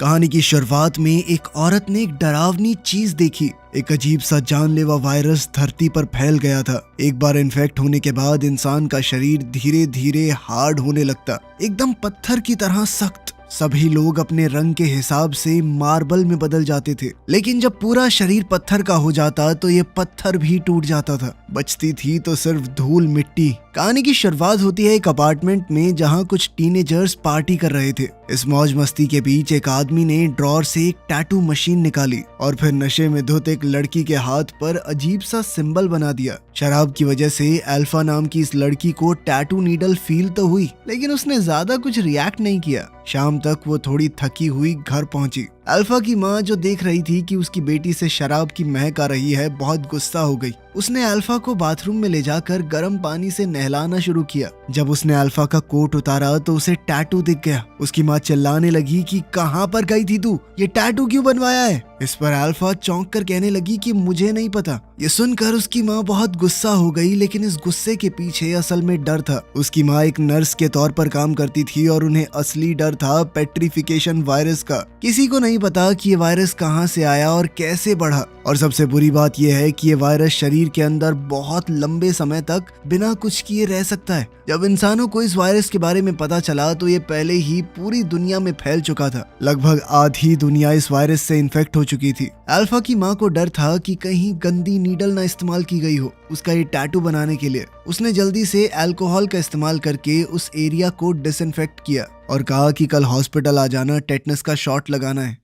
कहानी की शुरुआत में एक औरत ने एक डरावनी चीज देखी। एक अजीब सा जानलेवा वायरस धरती पर फैल गया था। एक बार इन्फेक्ट होने के बाद इंसान का शरीर धीरे धीरे हार्ड होने लगता, एकदम पत्थर की तरह सख्त। सभी लोग अपने रंग के हिसाब से मार्बल में बदल जाते थे, लेकिन जब पूरा शरीर पत्थर का हो जाता तो ये पत्थर भी टूट जाता था। बचती थी तो सिर्फ धूल मिट्टी। कहानी की शुरुआत होती है एक अपार्टमेंट में जहां कुछ टीनेजर्स पार्टी कर रहे थे। इस मौज मस्ती के बीच एक आदमी ने ड्रॉर से एक टैटू मशीन निकाली और फिर नशे में धुत एक लड़की के हाथ पर अजीब सा सिंबल बना दिया। शराब की वजह से अल्फा नाम की इस लड़की को टैटू नीडल फील तो हुई, लेकिन उसने ज्यादा कुछ रिएक्ट नहीं किया। शाम तक वो थोड़ी थकी हुई घर पहुंची। अल्फा की माँ जो देख रही थी कि उसकी बेटी से शराब की महक आ रही है, बहुत गुस्सा हो गई। उसने अल्फा को बाथरूम में ले जाकर गर्म पानी से नहलाना शुरू किया। जब उसने अल्फा का कोट उतारा तो उसे टैटू दिख गया। उसकी माँ चिल्लाने लगी कि कहाँ पर गई थी तू, ये टैटू क्यों बनवाया है। इस पर अल्फा चौंक कर कहने लगी कि मुझे नहीं पता। ये सुनकर उसकी माँ बहुत गुस्सा हो गई, लेकिन इस गुस्से के पीछे असल में डर था। उसकी माँ एक नर्स के तौर पर काम करती थी और उन्हें असली डर था पेट्रिफिकेशन वायरस का। किसी को नहीं पता कि ये वायरस कहाँ से आया और कैसे बढ़ा। और सबसे बुरी बात यह है कि ये वायरस शरीर के अंदर बहुत लंबे समय तक बिना कुछ किए रह सकता है। जब इंसानों को इस वायरस के बारे में पता चला तो ये पहले ही पूरी दुनिया में फैल चुका था। लगभग आधी दुनिया इस वायरस से इन्फेक्ट हो चुकी थी। अल्फा की माँ को डर था कि कहीं गंदी नीडल ना इस्तेमाल की गई हो उसका ये टैटू बनाने के लिए। उसने जल्दी से अल्कोहल का इस्तेमाल करके उस एरिया को डिसइंफेक्ट किया और कहा कि कल हॉस्पिटल आ जाना, टेटनस का शॉट लगाना है।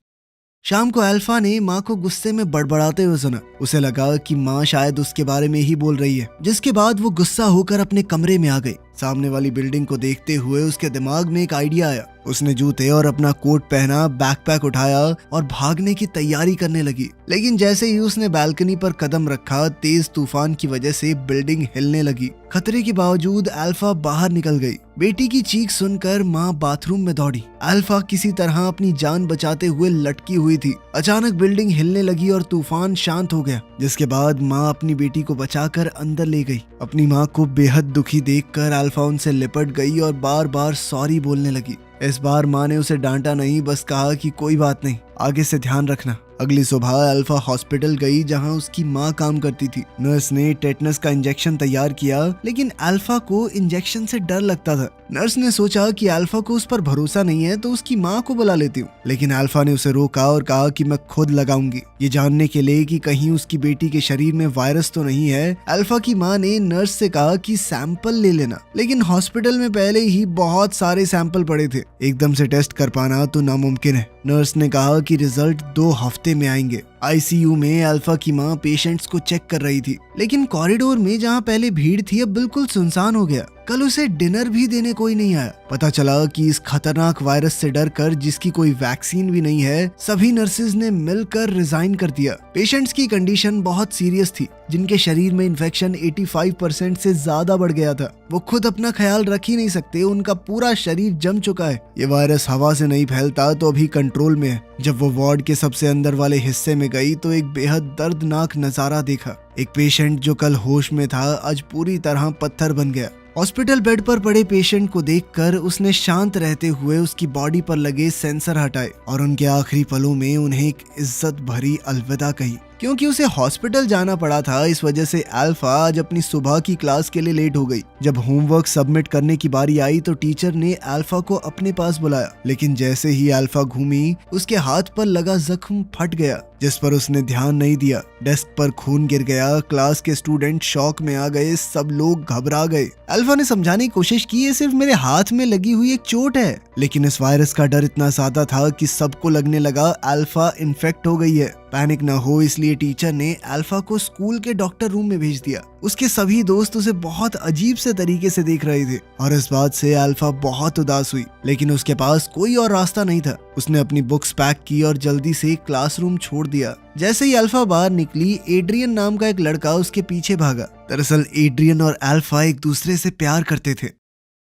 शाम को अल्फा ने माँ को गुस्से में बड़बड़ाते हुए सुना। उसे लगा कि माँ शायद उसके बारे में ही बोल रही है, जिसके बाद वो गुस्सा होकर अपने कमरे में आ गई। सामने वाली बिल्डिंग को देखते हुए उसके दिमाग में एक आइडिया आया। उसने जूते और अपना कोट पहना, बैकपैक उठाया और भागने की तैयारी करने लगी। लेकिन जैसे ही उसने बालकनी पर कदम रखा, तेज तूफान की वजह से बिल्डिंग हिलने लगी। खतरे के बावजूद अल्फा बाहर निकल गई। बेटी की चीख सुनकर माँ बाथरूम में दौड़ी। अल्फा किसी तरह अपनी जान बचाते हुए लटकी हुई थी। अचानक बिल्डिंग हिलने लगी और तूफान शांत हो गया, जिसके बाद माँ अपनी बेटी को बचाकर अंदर ले गई। अपनी माँ को बेहद दुखी देखकर अल्फा उनसे लिपट गई और बार बार सॉरी बोलने लगी। इस बार माँ ने उसे डांटा नहीं, बस कहा कि कोई बात नहीं, आगे से ध्यान रखना। अगली सुबह अल्फा हॉस्पिटल गई जहां उसकी माँ काम करती थी। नर्स ने टेटनस का इंजेक्शन तैयार किया, लेकिन अल्फा को इंजेक्शन से डर लगता था। नर्स ने सोचा कि अल्फा को उस पर भरोसा नहीं है तो उसकी माँ को बुला लेती हूँ, लेकिन अल्फा ने उसे रोका और कहा कि मैं खुद लगाऊंगी, ये जानने के लिए कि कहीं उसकी बेटी के शरीर में वायरस तो नहीं है। अल्फा की माँ ने नर्स से कहा कि सैंपल ले लेना, लेकिन हॉस्पिटल में पहले ही बहुत सारे सैंपल पड़े थे, एकदम से टेस्ट कर पाना तो नामुमकिन है। नर्स ने कहा कि रिजल्ट 2 हफ्ते में आएंगे। आईसीयू में अल्फा की माँ पेशेंट्स को चेक कर रही थी, लेकिन कॉरिडोर में जहाँ पहले भीड़ थी अब बिल्कुल सुनसान हो गया। कल उसे डिनर भी देने कोई नहीं आया। पता चला कि इस खतरनाक वायरस से डरकर, जिसकी कोई वैक्सीन भी नहीं है, सभी नर्सेज ने मिलकर रिजाइन कर दिया। पेशेंट्स की कंडीशन बहुत सीरियस थी, जिनके शरीर में इन्फेक्शन 85% से ज्यादा बढ़ गया था। वो खुद अपना ख्याल रख ही नहीं सकते, उनका पूरा शरीर जम चुका है। ये वायरस हवा से नहीं फैलता तो अभी कंट्रोल में है। जब वो वार्ड के सबसे अंदर वाले हिस्से में गई तो एक बेहद दर्दनाक नजारा देखा। एक पेशेंट जो कल होश में था आज पूरी तरह पत्थर बन गया। हॉस्पिटल बेड पर पड़े पेशेंट को देखकर उसने शांत रहते हुए उसकी बॉडी पर लगे सेंसर हटाए और उनके आखिरी पलों में उन्हें एक इज्जत भरी अलविदा कही। क्योंकि उसे हॉस्पिटल जाना पड़ा था, इस वजह से अल्फा आज अपनी सुबह की क्लास के लिए लेट हो गई। जब होमवर्क सबमिट करने की बारी आई तो टीचर ने अल्फा को अपने पास बुलाया, लेकिन जैसे ही अल्फा घूमी उसके हाथ पर लगा जख्म फट गया, जिस पर उसने ध्यान नहीं दिया। डेस्क पर खून गिर गया। क्लास के स्टूडेंट शॉक में आ गए, सब लोग घबरा गए। अल्फा ने समझाने की कोशिश की, ये सिर्फ मेरे हाथ में लगी हुई एक चोट है, लेकिन इस वायरस का डर इतना ज्यादा था कि सबको लगने लगा अल्फा इन्फेक्ट हो गई है। पैनिक न हो इसलिए टीचर ने अल्फा को स्कूल के डॉक्टर रूम में भेज दिया। उसके सभी दोस्त उसे बहुत अजीब से तरीके से देख रहे थे और इस बात से अल्फा बहुत उदास हुई, लेकिन उसके पास कोई और रास्ता नहीं था। उसने अपनी बुक्स पैक की और जल्दी से क्लासरूम छोड़ दिया। जैसे ही अल्फा बाहर निकली, एड्रियन नाम का एक लड़का उसके पीछे भागा। दरअसल एड्रियन और अल्फा एक दूसरे से प्यार करते थे।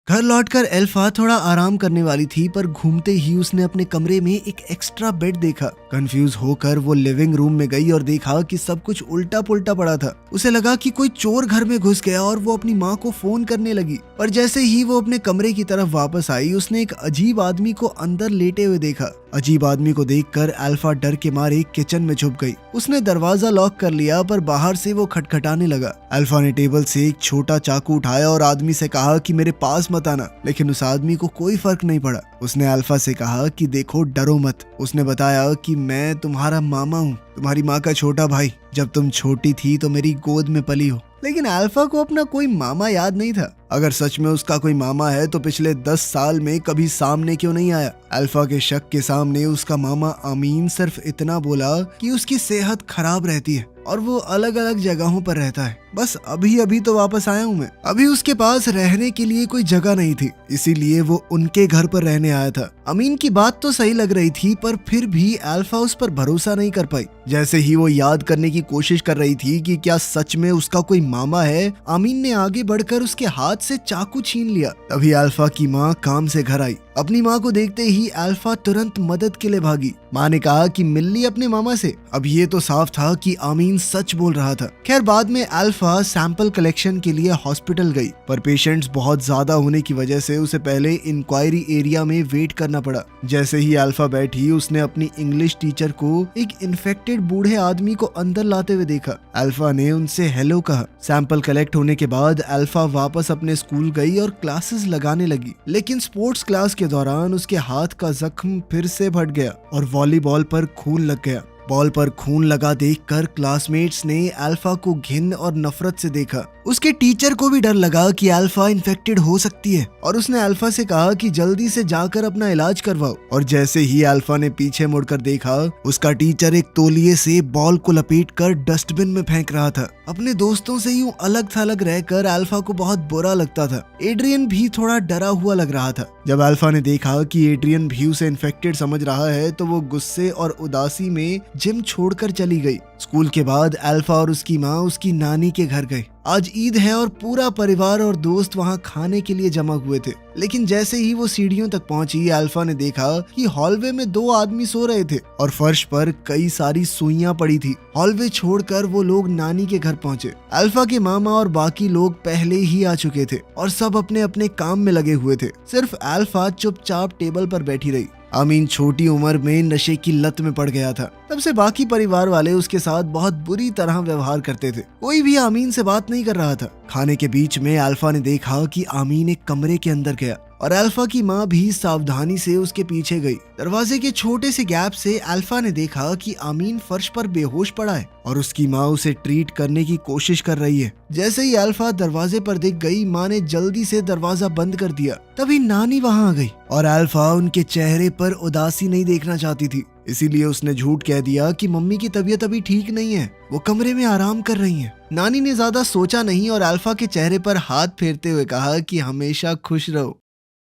घर लौटकर अल्फा थोड़ा आराम करने वाली थी, पर घूमते ही उसने अपने कमरे में एक एक्स्ट्रा बेड देखा। कंफ्यूज होकर वो लिविंग रूम में गई और देखा कि सब कुछ उल्टा पुल्टा पड़ा था। उसे लगा कि कोई चोर घर में घुस गया और वो अपनी माँ को फोन करने लगी। पर जैसे ही वो अपने कमरे की तरफ वापस आई, उसने एक अजीब आदमी को अंदर लेटे हुए देखा। अजीब आदमी को देखकर अल्फा डर के मारे किचन में छुप गई। उसने दरवाजा लॉक कर लिया पर बाहर से वो खटखटाने लगा। अल्फा ने टेबल से एक छोटा चाकू उठाया और आदमी से कहा कि मेरे पास मत आना, लेकिन उस आदमी को कोई फर्क नहीं पड़ा। उसने अल्फा से कहा कि देखो डरो मत। उसने बताया कि मैं तुम्हारा मामा हूँ, तुम्हारी माँ का छोटा भाई। जब तुम छोटी थी तो मेरी गोद में पली हो। लेकिन अल्फा को अपना कोई मामा याद नहीं था। अगर सच में उसका कोई मामा है तो पिछले 10 साल में कभी सामने क्यों नहीं आया। अल्फा के शक के सामने उसका मामा अमीन सिर्फ इतना बोला कि उसकी सेहत खराब रहती है और वो अलग अलग जगहों पर रहता है। बस अभी अभी तो वापस आया हूँ मैं। अभी उसके पास रहने के लिए कोई जगह नहीं थी, इसीलिए वो उनके घर पर रहने आया था। अमीन की बात तो सही लग रही थी पर फिर भी अल्फा उस पर भरोसा नहीं कर पाई। जैसे ही वो याद करने की कोशिश कर रही थी कि क्या सच में उसका कोई मामा है, अमीन ने आगे बढ़कर उसके हाथ से चाकू छीन लिया। तभी अल्फा की माँ काम से घर आई। अपनी माँ को देखते ही अल्फा तुरंत मदद के लिए भागी। माँ ने कहा कि मिल ली अपने मामा से। अब ये तो साफ था कि अमीन सच बोल रहा था। खैर बाद में अल्फा सैंपल कलेक्शन के लिए हॉस्पिटल गई, पर पेशेंट्स बहुत ज्यादा होने की वजह से उसे पहले इंक्वायरी एरिया में वेट करना पड़ा। जैसे ही अल्फा बैठी, उसने अपनी इंग्लिश टीचर को एक इन्फेक्टेड बूढ़े आदमी को अंदर लाते हुए देखा। अल्फा ने उनसे हेलो कहा। सैंपल कलेक्ट होने के बाद अल्फा वापस अपने स्कूल गई और क्लासेस लगाने लगी, लेकिन स्पोर्ट्स क्लास के दौरान उसके हाथ का जख्म फिर से फट गया और वॉलीबॉल पर खून लग गया। बॉल पर खून लगा देखकर क्लासमेट्स ने अल्फा को घिन और नफरत से देखा। उसके टीचर को भी डर लगा कि अल्फा इन्फेक्टेड हो सकती है और उसने अल्फा से कहा कि जल्दी से जाकर अपना इलाज करवाओ। और जैसे ही अल्फा ने पीछे मुड़कर देखा, उसका टीचर एक तौलिए से बॉल को लपेटकर डस्टबिन में फेंक रहा था। अपने दोस्तों से यूं अलग थलग रहकर अल्फा को बहुत बुरा लगता था। एड्रियन भी थोड़ा डरा हुआ लग रहा था। जब अल्फा ने देखा कि एड्रियन भी उसे इन्फेक्टेड समझ रहा है तो वो गुस्से और उदासी में जिम छोड़कर चली गई। स्कूल के बाद अल्फा और उसकी माँ उसकी नानी के घर गए। आज ईद है और पूरा परिवार और दोस्त वहाँ खाने के लिए जमा हुए थे। लेकिन जैसे ही वो सीढ़ियों तक पहुंची, अल्फा ने देखा कि हॉलवे में 2 आदमी सो रहे थे और फर्श पर कई सारी सुइयां पड़ी थी। हॉलवे छोड़कर वो लोग नानी के घर पहुंचे। अल्फा के मामा और बाकी लोग पहले ही आ चुके थे और सब अपने अपने काम में लगे हुए थे। सिर्फ अल्फा चुपचाप टेबल पर बैठी रही। अमीन छोटी उम्र में नशे की लत में पड़ गया था। तब से बाकी परिवार वाले उसके साथ बहुत बुरी तरह व्यवहार करते थे। कोई भी आमीन से बात नहीं कर रहा था। खाने के बीच में अल्फा ने देखा कि आमीन एक कमरे के अंदर गया और अल्फा की माँ भी सावधानी से उसके पीछे गई। दरवाजे के छोटे से गैप से अल्फा ने देखा कि आमीन फर्श पर बेहोश पड़ा है और उसकी माँ उसे ट्रीट करने की कोशिश कर रही है। जैसे ही अल्फा दरवाजे पर दिख गई, माँ ने जल्दी से दरवाजा बंद कर दिया। तभी नानी वहाँ आ गई और अल्फा उनके चेहरे पर उदासी नहीं देखना चाहती थी, इसीलिए उसने झूठ कह दिया कि मम्मी की तबीयत अभी ठीक नहीं है, वो कमरे में आराम कर रही हैं। नानी ने ज्यादा सोचा नहीं और अल्फा के चेहरे पर हाथ फेरते हुए कहा कि हमेशा खुश रहो।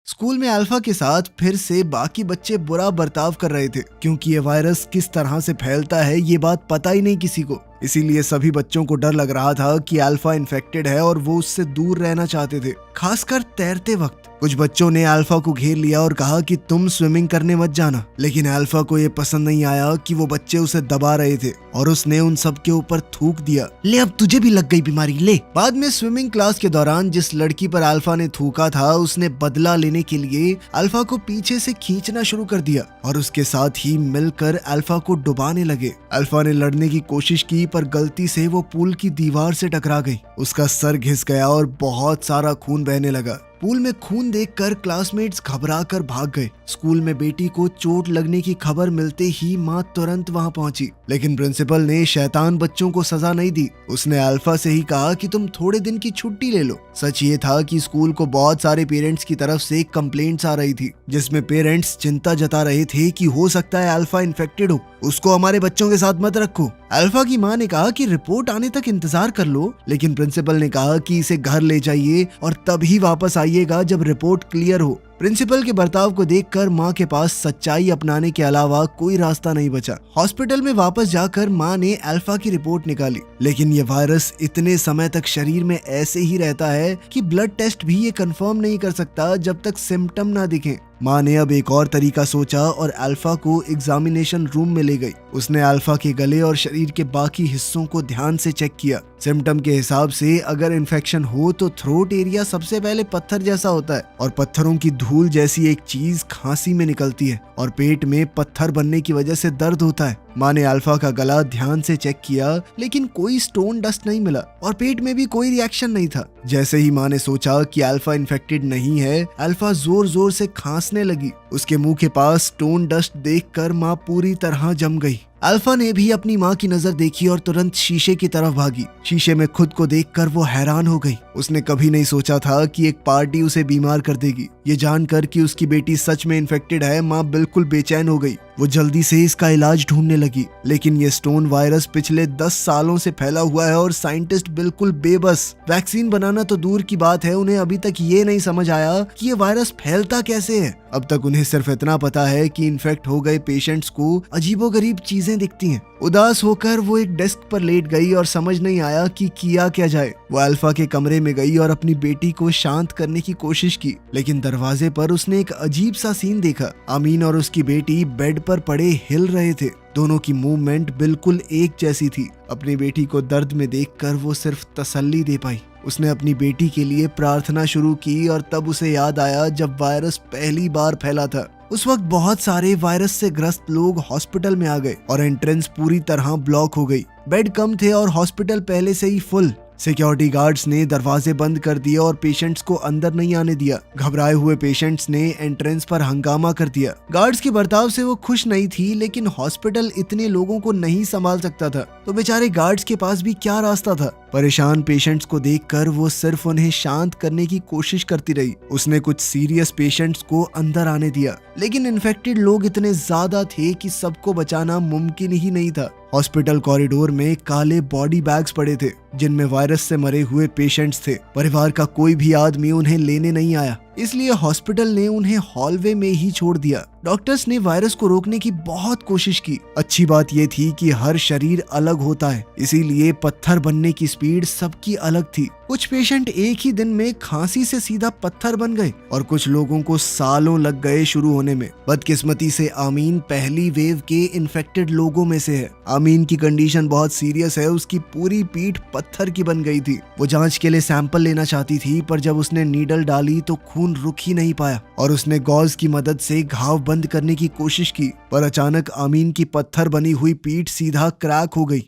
स्कूल में अल्फा के साथ फिर से बाकी बच्चे बुरा बर्ताव कर रहे थे, क्योंकि ये वायरस किस तरह से फैलता है ये बात पता ही नहीं किसी को। इसीलिए सभी बच्चों को डर लग रहा था कि अल्फा इन्फेक्टेड है और वो उससे दूर रहना चाहते थे, खासकर तैरते वक्त। कुछ बच्चों ने अल्फा को घेर लिया और कहा कि तुम स्विमिंग करने मत जाना, लेकिन अल्फा को ये पसंद नहीं आया कि वो बच्चे उसे दबा रहे थे और उसने उन सब के ऊपर थूक दिया। ले अब तुझे भी लग गई बीमारी, ले। बाद में स्विमिंग क्लास के दौरान जिस लड़की पर अल्फा ने थूका था, उसने बदला लेने के लिए अल्फा को पीछे से खींचना शुरू कर दिया और उसके साथ ही मिलकर अल्फा को डुबाने लगे। अल्फा ने लड़ने की कोशिश की पर गलती से वो पूल की दीवार से टकरा गई। उसका सर घिस गया और बहुत सारा खून बहने लगा। पूल में खून देखकर क्लासमेट्स घबराकर भाग गए। स्कूल में बेटी को चोट लगने की खबर मिलते ही माँ तुरंत वहाँ पहुंची, लेकिन प्रिंसिपल ने शैतान बच्चों को सजा नहीं दी। उसने अल्फा से ही कहा कि तुम थोड़े दिन की छुट्टी ले लो। सच ये था कि स्कूल को बहुत सारे पेरेंट्स की तरफ से कंप्लेंट्स आ रही थी, जिसमें पेरेंट्स चिंता जता रहे थे कि हो सकता है अल्फा इन्फेक्टेड हो, उसको हमारे बच्चों के साथ मत रखो। अल्फा की माँ ने कहा कि रिपोर्ट आने तक इंतजार कर लो, लेकिन प्रिंसिपल ने कहा कि इसे घर ले जाइए और तभी वापस आइएगा जब रिपोर्ट क्लियर हो। प्रिंसिपल के बर्ताव को देखकर माँ के पास सच्चाई अपनाने के अलावा कोई रास्ता नहीं बचा। हॉस्पिटल में वापस जाकर माँ ने अल्फा की रिपोर्ट निकाली, लेकिन ये वायरस इतने समय तक शरीर में ऐसे ही रहता है कि ब्लड टेस्ट भी ये कंफर्म नहीं कर सकता जब तक सिम्टम ना दिखें। माँ ने अब एक और तरीका सोचा और अल्फा को एग्जामिनेशन रूम में ले गई। उसने अल्फा के गले और शरीर के बाकी हिस्सों को ध्यान से चेक किया। सिम्टम के हिसाब से अगर इन्फेक्शन हो तो थ्रोट एरिया सबसे पहले पत्थर जैसा होता है और पत्थरों की धूल जैसी एक चीज खांसी में निकलती है और पेट में पत्थर बनने की वजह से दर्द होता है। माँ ने अल्फा का गला ध्यान से चेक किया लेकिन कोई स्टोन डस्ट नहीं मिला और पेट में भी कोई रिएक्शन नहीं था। जैसे ही माँ ने सोचा कि अल्फा इन्फेक्टेड नहीं है, अल्फा जोर जोर से खांसने लगी। उसके मुंह के पास स्टोन डस्ट देखकर माँ पूरी तरह जम गई। अल्फा ने भी अपनी माँ की नजर देखी और तुरंत शीशे की तरफ भागी। शीशे में खुद को देखकर वो हैरान हो गई। उसने कभी नहीं सोचा था कि एक पार्टी उसे बीमार कर देगी। ये जानकर कि उसकी बेटी सच में इन्फेक्टेड है, माँ बिल्कुल बेचैन हो गई। वो जल्दी से इसका इलाज ढूंढने लगी, लेकिन ये स्टोन वायरस पिछले 10 सालों से फैला हुआ है और साइंटिस्ट बिल्कुल बेबस। वैक्सीन बनाना तो दूर की बात है, उन्हें अभी तक ये नहीं समझ आया कि ये वायरस फैलता कैसे है। अब तक उन्हें सिर्फ इतना पता है कि इन्फेक्ट हो गए पेशेंट्स को अजीबोगरीब चीजें दिखती हैं। उदास होकर वो एक डेस्क पर लेट गई और समझ नहीं आया कि किया क्या जाए। वो अल्फा के कमरे में गई और अपनी बेटी को शांत करने की कोशिश की, लेकिन दरवाजे पर उसने एक अजीब सा सीन देखा। अमीन और उसकी बेटी बेड पर पड़े हिल रहे थे। दोनों की मूवमेंट बिल्कुल एक जैसी थी। अपनी बेटी को दर्द में देखकर वो सिर्फ तसल्ली दे पाई। उसने अपनी बेटी के लिए प्रार्थना शुरू की और तब उसे याद आया जब वायरस पहली बार फैला था। उस वक्त बहुत सारे वायरस से ग्रस्त लोग हॉस्पिटल में आ गए और एंट्रेंस पूरी तरह ब्लॉक हो गई। बेड कम थे और हॉस्पिटल पहले से ही फुल। सिक्योरिटी गार्ड्स ने दरवाजे बंद कर दिए और पेशेंट्स को अंदर नहीं आने दिया। घबराए हुए पेशेंट्स ने एंट्रेंस पर हंगामा कर दिया। गार्ड्स के बर्ताव से वो खुश नहीं थी, लेकिन हॉस्पिटल इतने लोगों को नहीं संभाल सकता था, तो बेचारे गार्ड्स के पास भी क्या रास्ता था। परेशान पेशेंट्स को देखकर वो सिर्फ उन्हें शांत करने की कोशिश करती रही। उसने कुछ सीरियस पेशेंट्स को अंदर आने दिया, लेकिन इन्फेक्टेड लोग इतने ज्यादा थे कि सबको बचाना मुमकिन ही नहीं था। हॉस्पिटल कॉरिडोर में काले बॉडी बैग्स पड़े थे जिनमें वायरस से मरे हुए पेशेंट्स थे। परिवार का कोई भी आदमी उन्हें लेने नहीं आया, इसलिए हॉस्पिटल ने उन्हें हॉलवे में ही छोड़ दिया। डॉक्टर्स ने वायरस को रोकने की बहुत कोशिश की। अच्छी बात यह थी कि हर शरीर अलग होता है, इसीलिए पत्थर बनने की स्पीड सबकी अलग थी। कुछ पेशेंट एक ही दिन में खांसी से सीधा पत्थर बन गए और कुछ लोगों को सालों लग गए शुरू होने में। बदकिस्मती से आमीन पहली वेव के इन्फेक्टेड लोगों में से है। आमीन की कंडीशन बहुत सीरियस है, उसकी पूरी पीठ पत्थर की बन गई थी। वो जांच के लिए सैंपल लेना चाहती थी, पर जब उसने नीडल डाली तो खून रुक ही नहीं पाया और उसने गॉज की मदद से घाव बंद करने की कोशिश की, पर अचानक आमीन की पत्थर बनी हुई पीठ सीधा क्रैक हो गई।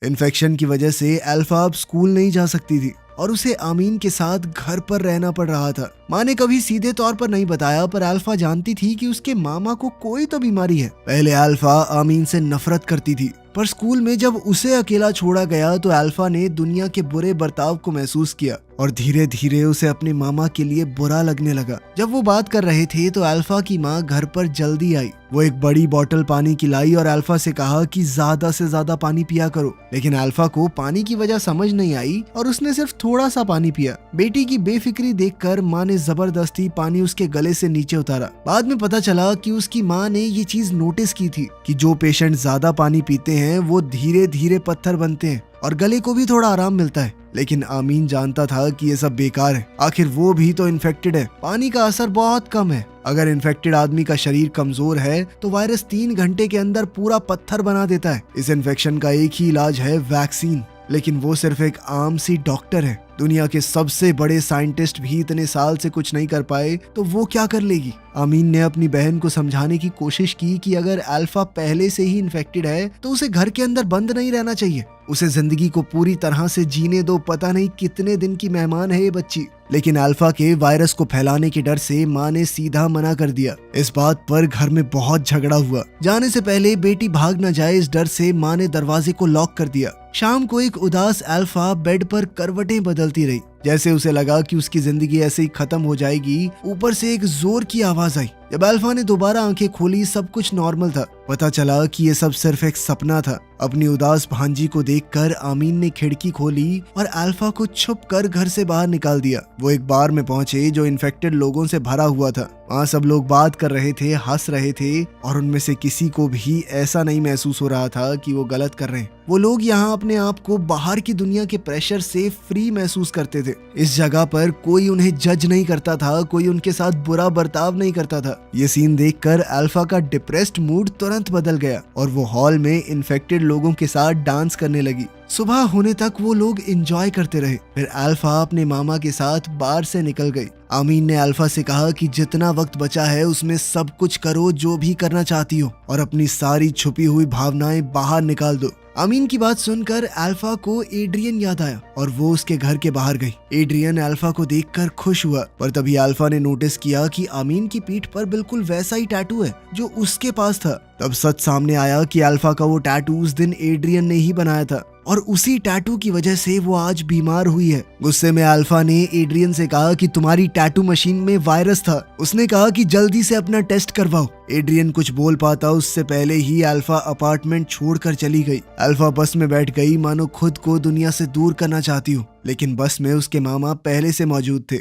इन्फेक्शन की वजह से अल्फा अब स्कूल नहीं जा सकती थी और उसे आमीन के साथ घर पर रहना पड़ रहा था। माँ ने कभी सीधे तौर पर नहीं बताया, पर अल्फा जानती थी कि उसके मामा को कोई तो बीमारी है। पहले अल्फा आमीन से नफरत करती थी, पर स्कूल में जब उसे अकेला छोड़ा गया तो अल्फा ने दुनिया के बुरे बर्ताव को महसूस किया और धीरे धीरे उसे अपने मामा के लिए बुरा लगने लगा। जब वो बात कर रहे थे तो अल्फा की माँ घर पर जल्दी आई। वो एक बड़ी बोतल पानी की लाई और अल्फा से कहा कि ज्यादा से ज्यादा पानी पिया करो, लेकिन अल्फा को पानी की वजह समझ नहीं आई और उसने सिर्फ थोड़ा सा पानी पिया। बेटी की बेफिक्री देखकर माँ ने जबरदस्ती पानी उसके गले से नीचे उतारा। बाद में पता चला कि उसकी माँ ने ये चीज नोटिस की थी कि जो पेशेंट ज्यादा पानी पीते हैं वो धीरे धीरे पत्थर बनते हैं और गले को भी थोड़ा आराम मिलता है। लेकिन आमीन जानता था कि ये सब बेकार है, आखिर वो भी तो इन्फेक्टेड है। पानी का असर बहुत कम है। अगर इन्फेक्टेड आदमी का शरीर कमजोर है तो वायरस 3 घंटे के अंदर पूरा पत्थर बना देता है। इस इन्फेक्शन का एक ही इलाज है, वैक्सीन, लेकिन वो सिर्फ एक आम सी डॉक्टर है। दुनिया के सबसे बड़े साइंटिस्ट भी इतने साल से कुछ नहीं कर पाए तो वो क्या कर लेगी। आमीन ने अपनी बहन को समझाने की कोशिश की कि अगर अल्फा पहले से ही इन्फेक्टेड है तो उसे घर के अंदर बंद नहीं रहना चाहिए, उसे जिंदगी को पूरी तरह से जीने दो। पता नहीं कितने दिन की मेहमान है ये बच्ची। लेकिन अल्फा के वायरस को फैलाने के डर से माँ ने सीधा मना कर दिया। इस बात पर घर में बहुत झगड़ा हुआ। जाने से पहले बेटी भाग न जाए इस डर से माँ ने दरवाजे को लॉक कर दिया। शाम को एक उदास अल्फा बेड पर करवटें बदलती रही, जैसे उसे लगा कि उसकी जिंदगी ऐसे ही खत्म हो जाएगी। ऊपर से एक जोर की आवाज आई। जब अल्फा ने दोबारा आंखें खोली सब कुछ नॉर्मल था। पता चला कि ये सब सिर्फ एक सपना था। अपनी उदास भांजी को देखकर आमीन ने खिड़की खोली और अल्फा को छुप कर घर से बाहर निकाल दिया। वो एक बार में पहुंचे जो इन्फेक्टेड लोगों से भरा हुआ था। वहाँ सब लोग बात कर रहे थे, हंस रहे थे और उनमें से किसी को भी ऐसा नहीं महसूस हो रहा था कि वो गलत कर रहे हैं। वो लोग यहाँ अपने आप को बाहर की दुनिया के प्रेशर से फ्री महसूस करते थे। इस जगह पर कोई उन्हें जज नहीं करता था, कोई उनके साथ बुरा बर्ताव नहीं करता था। ये सीन देखकर अल्फा का डिप्रेस्ड मूड तुरंत बदल गया और वो हॉल में इन्फेक्टेड लोगों के साथ डांस करने लगी। सुबह होने तक वो लोग एंजॉय करते रहे। फिर अल्फा अपने मामा के साथ बार से निकल गई। आमीन ने अल्फा से कहा कि जितना वक्त बचा है उसमें सब कुछ करो जो भी करना चाहती हो और अपनी सारी छुपी हुई भावनाएं बाहर निकाल दो। आमीन की बात सुनकर अल्फा को एड्रियन याद आया और वो उसके घर के बाहर गई। एड्रियन अल्फा को देखकर खुश हुआ, पर तभी अल्फा ने नोटिस किया कि आमीन की पीठ पर बिल्कुल वैसा ही टैटू है जो उसके पास था। तब सच सामने आया कि अल्फा का वो टैटू उस दिन एड्रियन ने ही बनाया था और उसी टैटू की वजह से वो आज बीमार हुई है। गुस्से में अल्फा ने एड्रियन से कहा कि तुम्हारी टैटू मशीन में वायरस था। उसने कहा कि जल्दी से अपना टेस्ट करवाओ। एड्रियन कुछ बोल पाता उससे पहले ही अल्फा अपार्टमेंट छोड़कर चली गई। अल्फा बस में बैठ गई मानो खुद को दुनिया से दूर करना चाहती हो, लेकिन बस में उसके मामा पहले से मौजूद थे।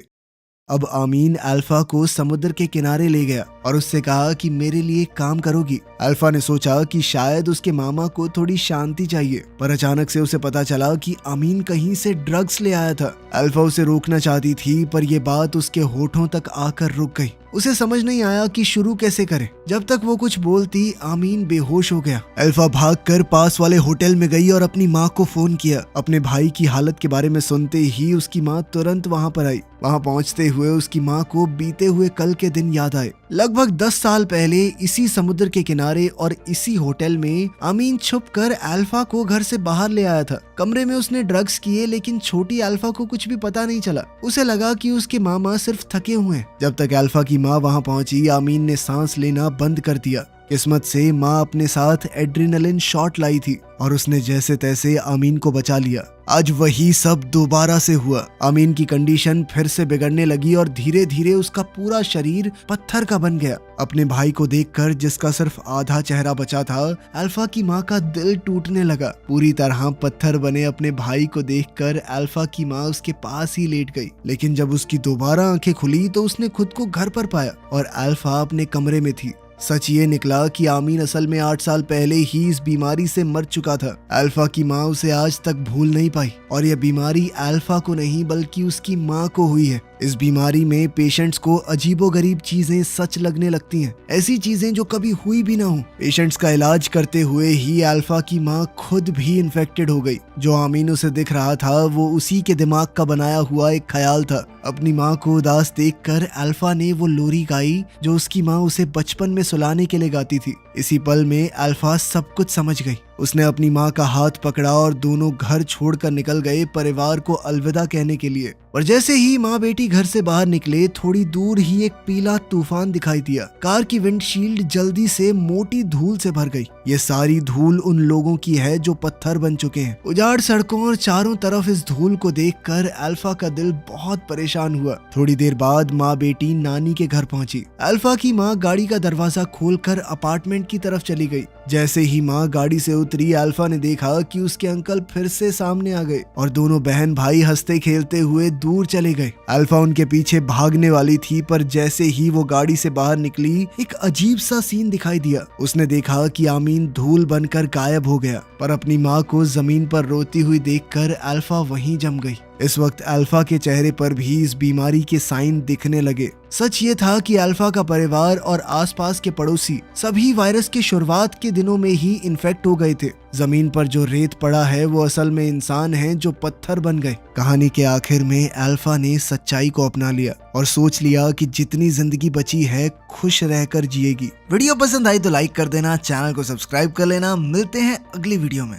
अब आमीन अल्फा को समुद्र के किनारे ले गया और उससे कहा कि मेरे लिए काम करोगी। अल्फा ने सोचा कि शायद उसके मामा को थोड़ी शांति चाहिए, पर अचानक से उसे पता चला कि आमीन कहीं से ड्रग्स ले आया था। अल्फा उसे रोकना चाहती थी, पर यह बात उसके होठों तक आकर रुक गई। उसे समझ नहीं आया कि शुरू कैसे करे। जब तक वो कुछ बोलती आमीन बेहोश हो गया। अल्फा भागकर पास वाले होटल में गई और अपनी माँ को फोन किया। अपने भाई की हालत के बारे में सुनते ही उसकी माँ तुरंत वहाँ पर आई। वहाँ पहुँचते हुए उसकी माँ को बीते हुए कल के दिन याद आए। लगभग 10 साल पहले इसी समुद्र के किनारे और इसी होटल में आमीन छुपकर अल्फा को घर से बाहर ले आया था। कमरे में उसने ड्रग्स किए, लेकिन छोटी अल्फा को कुछ भी पता नहीं चला। उसे लगा कि उसके मामा सिर्फ थके हुए हैं। जब तक अल्फा की माँ वहाँ पहुंची, आमीन ने सांस लेना बंद कर दिया। किस्मत से माँ अपने साथ एड्रेनलिन शॉट लाई थी और उसने जैसे तैसे आमीन को बचा लिया। आज वही सब दोबारा से हुआ। आमीन की कंडीशन फिर से बिगड़ने लगी और धीरे धीरे उसका पूरा शरीर पत्थर का बन गया। अपने भाई को देखकर, जिसका सिर्फ आधा चेहरा बचा था, अल्फा की माँ का दिल टूटने लगा। पूरी तरह पत्थर बने अपने भाई को देखकर अल्फा की माँ उसके पास ही लेट गई। लेकिन जब उसकी दोबारा आंखें खुली तो उसने खुद को घर पर पाया और अल्फा अपने कमरे में थी। सच ये निकला कि आमीन असल में 8 साल पहले ही इस बीमारी से मर चुका था। अल्फा की माँ उसे आज तक भूल नहीं पाई और यह बीमारी अल्फा को नहीं बल्कि उसकी माँ को हुई है। इस बीमारी में पेशेंट्स को अजीबोगरीब चीजें सच लगने लगती हैं, ऐसी चीजें जो कभी हुई भी ना हो। पेशेंट्स का इलाज करते हुए ही अल्फा की माँ खुद भी इन्फेक्टेड हो गई। जो आमीन उसे दिख रहा था वो उसी के दिमाग का बनाया हुआ एक ख्याल था। अपनी माँ को उदास देखकर अल्फा ने वो लोरी गाई जो उसकी माँ उसे बचपन में सुलाने के लिए गाती थी। इसी पल में अल्फा सब कुछ समझ गई। उसने अपनी माँ का हाथ पकड़ा और दोनों घर छोड़कर निकल गए परिवार को अलविदा कहने के लिए। और जैसे ही माँ बेटी घर से बाहर निकले, थोड़ी दूर ही एक पीला तूफान दिखाई दिया। कार की विंडशील्ड जल्दी से मोटी धूल से भर गई। ये सारी धूल उन लोगों की है जो पत्थर बन चुके हैं। उजाड़ सड़कों और चारों तरफ इस धूल को देखकर अल्फा का दिल बहुत परेशान हुआ। थोड़ी देर बाद माँ बेटी नानी के घर पहुंची। अल्फा की माँ गाड़ी का दरवाजा खोलकर अपार्टमेंट की तरफ चली गई। जैसे ही माँ गाड़ी से उतरी, अल्फा ने देखा कि उसके अंकल फिर से सामने आ गए और दोनों बहन भाई हंसते खेलते हुए दूर चले गए। अल्फा उनके पीछे भागने वाली थी, पर जैसे ही वो गाड़ी से बाहर निकली, एक अजीब सा सीन दिखाई दिया। उसने देखा कि आमीन धूल बनकर गायब हो गया, पर अपनी माँ को जमीन पर रोती हुई देखकर अल्फा वहीं जम गई। इस वक्त अल्फा के चेहरे पर भी इस बीमारी के साइन दिखने लगे। सच ये था कि अल्फा का परिवार और आसपास के पड़ोसी सभी वायरस के शुरुआत के दिनों में ही इन्फेक्ट हो गए थे। जमीन पर जो रेत पड़ा है वो असल में इंसान हैं जो पत्थर बन गए। कहानी के आखिर में अल्फा ने सच्चाई को अपना लिया और सोच लिया कि जितनी जिंदगी बची है खुश रहकर जिएगी। वीडियो पसंद आई तो लाइक कर देना, चैनल को सब्सक्राइब कर लेना। मिलते हैं अगली वीडियो में।